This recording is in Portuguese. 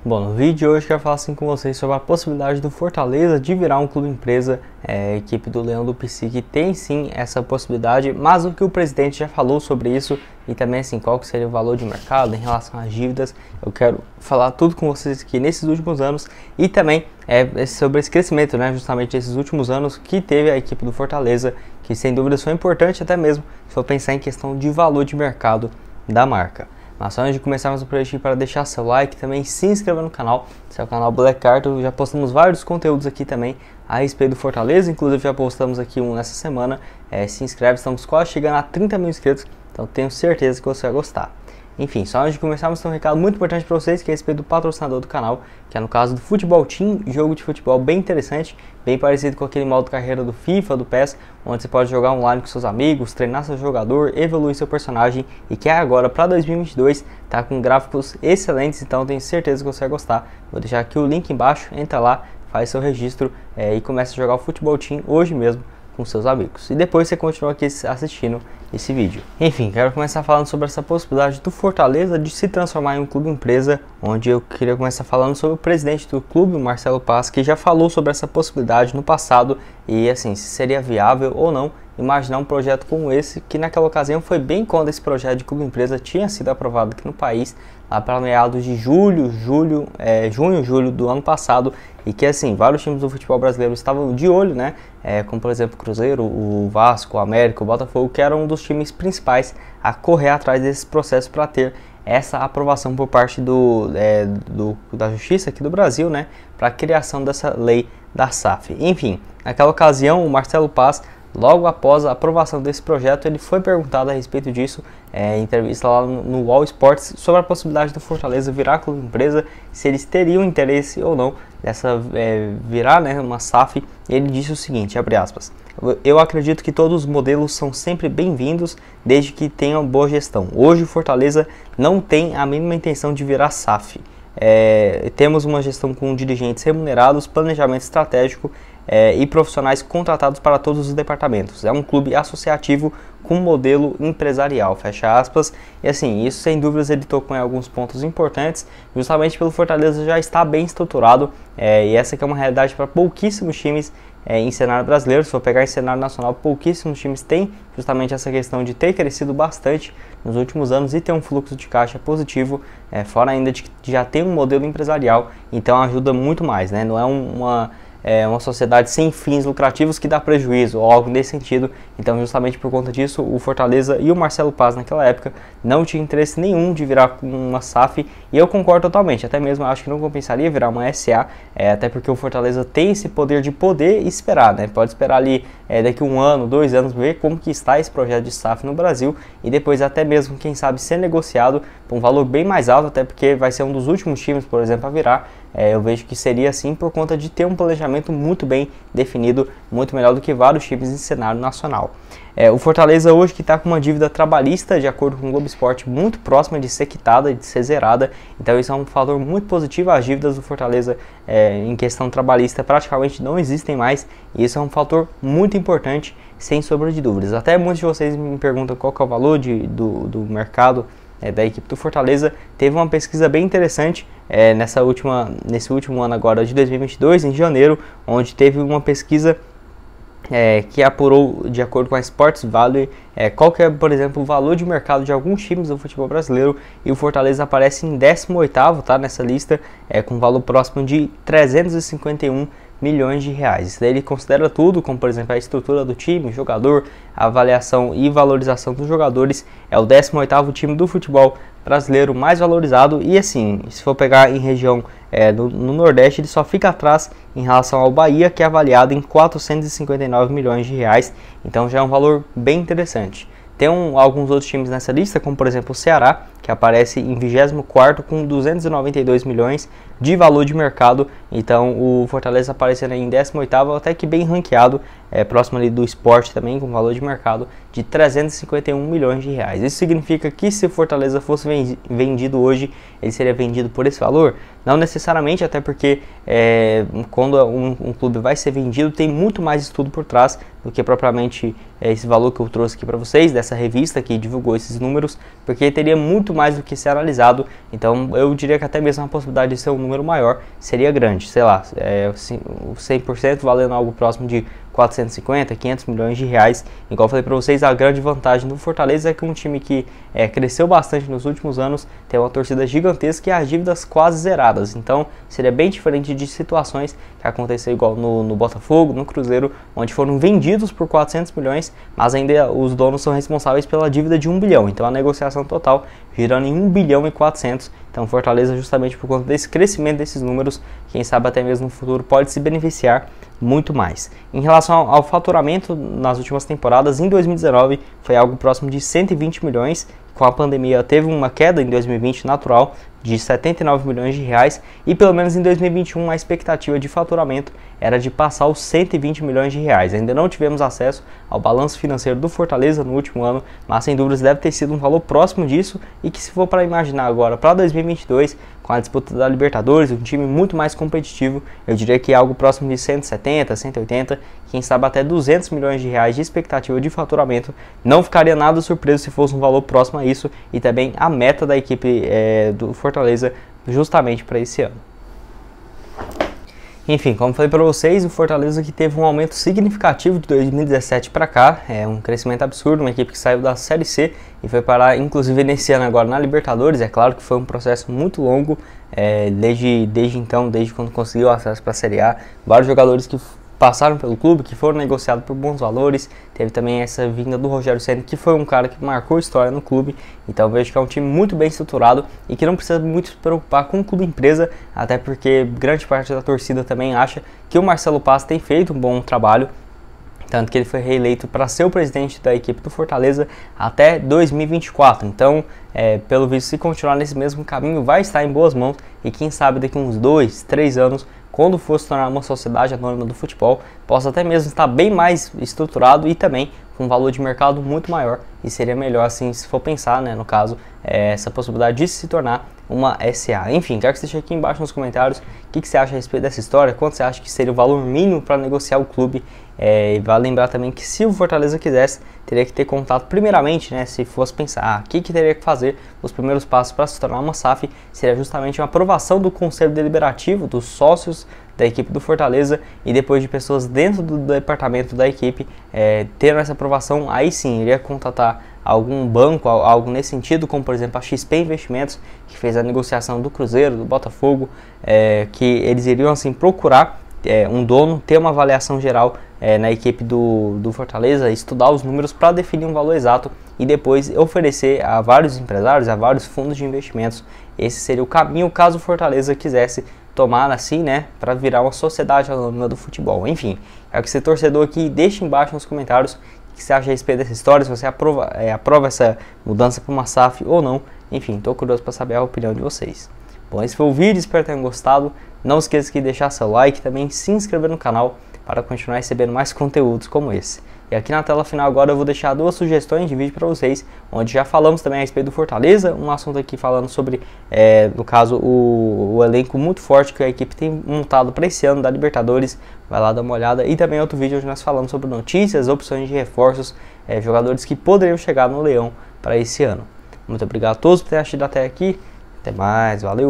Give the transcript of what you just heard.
Bom, no vídeo de hoje eu quero falar assim com vocês sobre a possibilidade do Fortaleza de virar um clube empresa. A equipe do Leão do Psique tem sim essa possibilidade, mas o que o presidente já falou sobre isso e também assim qual que seria o valor de mercado em relação às dívidas, eu quero falar tudo com vocês aqui nesses últimos anos e também sobre esse crescimento, né, justamente esses últimos anos que teve a equipe do Fortaleza, que sem dúvidas foi importante até mesmo se for pensar em questão de valor de mercado da marca. Mas antes de começarmos o projeto, para deixar seu like, também se inscreva no canal. Esse é o canal Black Carto, já postamos vários conteúdos aqui também a respeito do Fortaleza, inclusive já postamos aqui um nessa semana. Se inscreve, estamos quase chegando a 30 mil inscritos, então tenho certeza que você vai gostar. Enfim, só antes de começarmos, tem um recado muito importante para vocês, que é a respeito do patrocinador do canal, que é no caso do Futebol Team, jogo de futebol bem interessante, bem parecido com aquele modo carreira do FIFA, do PES, onde você pode jogar online com seus amigos, treinar seu jogador, evoluir seu personagem, e que agora para 2022 tá com gráficos excelentes, então tenho certeza que você vai gostar. Vou deixar aqui o link embaixo, entra lá, faz seu registro e começa a jogar o Futebol Team hoje mesmo com seus amigos. E depois você continua aqui assistindo esse vídeo. Enfim, quero começar falando sobre essa possibilidade do Fortaleza de se transformar em um clube empresa, onde eu queria começar falando sobre o presidente do clube, o Marcelo Paz, que já falou sobre essa possibilidade no passado e assim, se seria viável ou não imaginar um projeto como esse, que naquela ocasião foi bem quando esse projeto de clube empresa tinha sido aprovado aqui no país, lá para meados de junho, julho do ano passado, e que assim, vários times do futebol brasileiro estavam de olho, né, como por exemplo o Cruzeiro, o Vasco, o América, o Botafogo, que eram um dos times principais a correr atrás desse processo para ter essa aprovação por parte da Justiça aqui do Brasil, né, para a criação dessa lei da SAF. Enfim, naquela ocasião o Marcelo Paz, logo após a aprovação desse projeto, ele foi perguntado a respeito disso em entrevista lá no All Sports sobre a possibilidade do Fortaleza virar clube empresa, se eles teriam interesse ou não dessa virar, né, uma SAF. Ele disse o seguinte, abre aspas: "Eu acredito que todos os modelos são sempre bem-vindos desde que tenham boa gestão. Hoje o Fortaleza não tem a mínima intenção de virar SAF. Temos uma gestão com dirigentes remunerados, planejamento estratégico e profissionais contratados para todos os departamentos. É um clube associativo com modelo empresarial", fecha aspas. E assim, isso sem dúvidas ele tocou em alguns pontos importantes, justamente pelo Fortaleza já está bem estruturado, e essa que é uma realidade para pouquíssimos times em cenário brasileiro. Se for pegar em cenário nacional, pouquíssimos times têm justamente essa questão de ter crescido bastante nos últimos anos e ter um fluxo de caixa positivo, fora ainda de que já tem um modelo empresarial, então ajuda muito mais, né? Não é uma sociedade sem fins lucrativos que dá prejuízo ou algo nesse sentido. Então justamente por conta disso o Fortaleza e o Marcelo Paz naquela época não tinha interesse nenhum de virar uma SAF, e eu concordo totalmente, até mesmo acho que não compensaria virar uma SA, até porque o Fortaleza tem esse poder de poder esperar, né? Pode esperar ali daqui 1 ano, 2 anos, ver como que está esse projeto de SAF no Brasil e depois até mesmo, quem sabe, ser negociado por um valor bem mais alto, até porque vai ser um dos últimos times, por exemplo, a virar. Eu vejo que seria assim por conta de ter um planejamento muito bem definido, muito melhor do que vários times em cenário nacional. O Fortaleza hoje que está com uma dívida trabalhista, de acordo com o Globo Esporte, muito próxima de ser quitada, de ser zerada, então isso é um fator muito positivo. As dívidas do Fortaleza em questão trabalhista praticamente não existem mais, e isso é um fator muito importante, sem sombra de dúvidas. Até muitos de vocês me perguntam qual que é o valor do mercado da equipe do Fortaleza. Teve uma pesquisa bem interessante nesse último ano agora de 2022, em janeiro, onde teve uma pesquisa que apurou, de acordo com a Sports Value, qual que é, por exemplo, o valor de mercado de alguns times do futebol brasileiro, e o Fortaleza aparece em 18º, tá, nessa lista, com valor próximo de 351 milhões de reais. Ele considera tudo, como por exemplo a estrutura do time, o jogador, a avaliação e valorização dos jogadores. É o 18º time do futebol brasileiro mais valorizado, e assim, se for pegar em região no Nordeste, ele só fica atrás em relação ao Bahia, que é avaliado em 459 milhões de reais, então já é um valor bem interessante. Tem alguns outros times nessa lista, como por exemplo o Ceará, que aparece em 24º com 292 milhões de valor de mercado. Então o Fortaleza aparecendo em 18º, até que bem ranqueado, próximo ali do Sport também, com valor de mercado de 351 milhões de reais. Isso significa que se o Fortaleza fosse vendido hoje, ele seria vendido por esse valor? Não necessariamente, até porque quando um clube vai ser vendido, tem muito mais estudo por trás do que propriamente esse valor que eu trouxe aqui para vocês, dessa revista que divulgou esses números, porque teria muito mais do que ser analisado. Então eu diria que até mesmo a possibilidade de ser um número maior seria grande, sei lá, 100% valendo algo próximo de 450, 500 milhões de reais. Igual eu falei para vocês, a grande vantagem do Fortaleza é que um time que cresceu bastante nos últimos anos, tem uma torcida gigantesca e as dívidas quase zeradas. Então seria bem diferente de situações que aconteceu igual no Botafogo, no Cruzeiro, onde foram vendidos por 400 milhões, mas ainda os donos são responsáveis pela dívida de 1 bilhão. Então a negociação total girando em 1 bilhão e 400. Então Fortaleza, justamente por conta desse crescimento desses números, quem sabe até mesmo no futuro pode se beneficiar muito mais. Em relação ao faturamento nas últimas temporadas, em 2019 foi algo próximo de 120 milhões, com a pandemia teve uma queda em 2020 natural de 79 milhões de reais, e pelo menos em 2021 a expectativa de faturamento era de passar os 120 milhões de reais. Ainda não tivemos acesso ao balanço financeiro do Fortaleza no último ano, mas sem dúvidas deve ter sido um valor próximo disso, e que se for para imaginar agora para 2022, com a disputa da Libertadores, um time muito mais competitivo, eu diria que é algo próximo de 170, 180, quem sabe até 200 milhões de reais de expectativa de faturamento. Não ficaria nada surpreso se fosse um valor próximo a isso, e também a meta da equipe do Fortaleza justamente para esse ano. Enfim, como falei para vocês, o Fortaleza que teve um aumento significativo de 2017 para cá, um crescimento absurdo, uma equipe que saiu da Série C e foi parar, inclusive nesse ano agora, na Libertadores. É claro que foi um processo muito longo, desde então, desde quando conseguiu acesso para a Série A, vários jogadores que passaram pelo clube, que foram negociados por bons valores. Teve também essa vinda do Rogério Ceni, que foi um cara que marcou história no clube. Então vejo que é um time muito bem estruturado e que não precisa muito se preocupar com o clube empresa, até porque grande parte da torcida também acha que o Marcelo Paz tem feito um bom trabalho, tanto que ele foi reeleito para ser o presidente da equipe do Fortaleza até 2024. Então, pelo visto, se continuar nesse mesmo caminho, vai estar em boas mãos, e quem sabe daqui uns 2, 3 anos, quando for se tornar uma sociedade anônima do futebol, possa até mesmo estar bem mais estruturado e também com um valor de mercado muito maior. E seria melhor, assim, se for pensar, né, no caso, essa possibilidade de se tornar uma SA. Enfim, quero que você deixe aqui embaixo nos comentários o que você acha a respeito dessa história, quanto você acha que seria o valor mínimo para negociar o clube. E vale lembrar também que se o Fortaleza quisesse, teria que ter contato primeiramente, né, se fosse pensar o que teria que fazer, os primeiros passos para se tornar uma SAF seria justamente uma aprovação do Conselho Deliberativo, dos sócios da equipe do Fortaleza, e depois de pessoas dentro do departamento da equipe tendo essa aprovação, aí sim iria contatar algum banco, algo nesse sentido, como por exemplo a XP Investimentos, que fez a negociação do Cruzeiro, do Botafogo, que eles iriam assim procurar um dono, ter uma avaliação geral na equipe do Fortaleza, estudar os números para definir um valor exato e depois oferecer a vários empresários, a vários fundos de investimentos. Esse seria o caminho caso o Fortaleza quisesse tomar assim, né, para virar uma sociedade anônima do futebol. Enfim, quero que você, torcedor, aqui deixe embaixo nos comentários o que você acha a respeito dessa história, se você aprova essa mudança para uma SAF ou não. Enfim, estou curioso para saber a opinião de vocês. Bom, esse foi o vídeo, espero que tenham gostado. Não esqueça de deixar seu like e também se inscrever no canal para continuar recebendo mais conteúdos como esse. E aqui na tela final agora eu vou deixar 2 sugestões de vídeo para vocês, onde já falamos também a respeito do Fortaleza, um assunto aqui falando sobre, no caso, o elenco muito forte que a equipe tem montado para esse ano da Libertadores. Vai lá dar uma olhada. E também outro vídeo onde nós falamos sobre notícias, opções de reforços, jogadores que poderiam chegar no Leão para esse ano. Muito obrigado a todos por terem assistido até aqui. Até mais, valeu!